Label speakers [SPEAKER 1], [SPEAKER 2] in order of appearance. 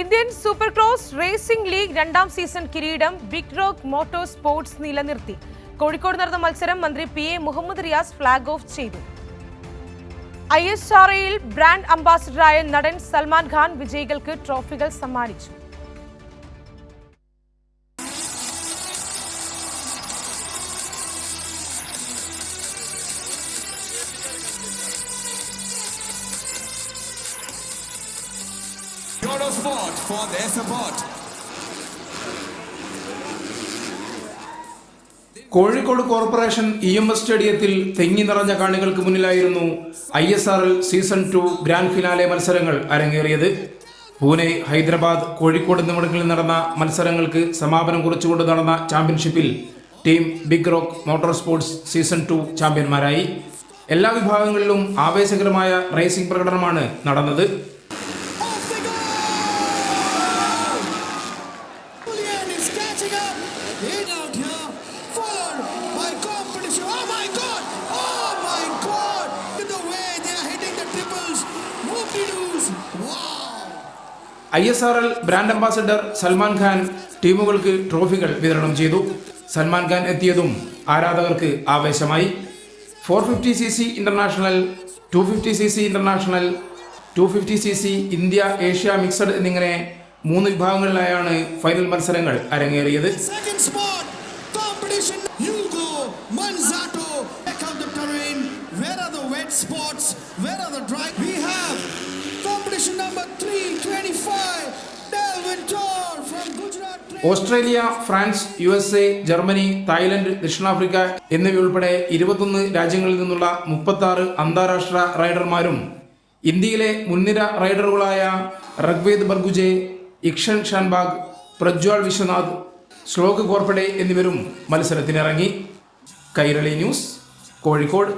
[SPEAKER 1] Indian super cross racing league രണ്ടാം season കിരീടം big rock motor sports നിലനിർത്തി. കോഴിക്കോട് നടന്ന മത്സരം മന്ത്രി PA Muhammad Riyas flag off ചെയ്തു. ISRAയിൽ ബ്രാൻഡ് അംബാസിഡറായ നടൻ സൽമാൻ ഖാൻ വിജയികൾക്ക് ട്രോഫികൾ സമ്മാനിച്ചു.
[SPEAKER 2] For their support.
[SPEAKER 3] Kozhikode corporation EMS സ്റ്റേഡിയത്തിൽ തെങ്ങി നിറഞ്ഞ കാണികൾക്ക് മുന്നിലായിരുന്നു ISRL സീസൺ 2 ഗ്രാൻഡ് ഫിനാലെ മത്സരങ്ങൾ അരങ്ങേറിയത്. പൂനെ, ഹൈദരാബാദ്, കോഴിക്കോട് എന്നിവിടങ്ങളിൽ നടന്ന മത്സരങ്ങൾക്ക് സമാപനം കുറിച്ചുകൊണ്ട് നടന്ന ചാമ്പ്യൻഷിപ്പിൽ team big rock motor sports season 2 ചാമ്പ്യന്മാരായി. എല്ലാ വിഭാഗങ്ങളിലും ആവേശകരമായ റേസിംഗ് പ്രകടനമാണ് നടന്നത്. ISRL brand ambassador Salman Khan ടീമുകൾക്ക് ട്രോഫികൾ വിതരണം ചെയ്തു. സൽമാൻ ഖാൻ എത്തിയതും ആരാധകർക്ക് ആവേശമായി. 450cc international, 250cc international, 250cc India Asia mixed എന്നിങ്ങനെ 3 വിഭാഗങ്ങളിലായാണ് ഫൈനൽ മത്സരങ്ങൾ അരങ്ങേറിയത്. Australia, France, USA, Germany, Thailand, ദക്ഷിണാഫ്രിക്ക എന്നിവയുൾപ്പെടെ 21 രാജ്യങ്ങളിൽ നിന്നുള്ള 36 അന്താരാഷ്ട്ര റൈഡർമാരും ഇന്ത്യയിലെ മുൻനിര റൈഡറുകളായ റഗ്വേദ് ബർഗുജെ, ഇക്ഷൻ ഷാൻബാഗ്, പ്രജ്വാൾ വിശ്വനാഥ്, ശ്ലോക് കോർപ്പഡെ എന്നിവരും മത്സരത്തിനിറങ്ങി. കൈരളി ന്യൂസ്, കോഴിക്കോട്.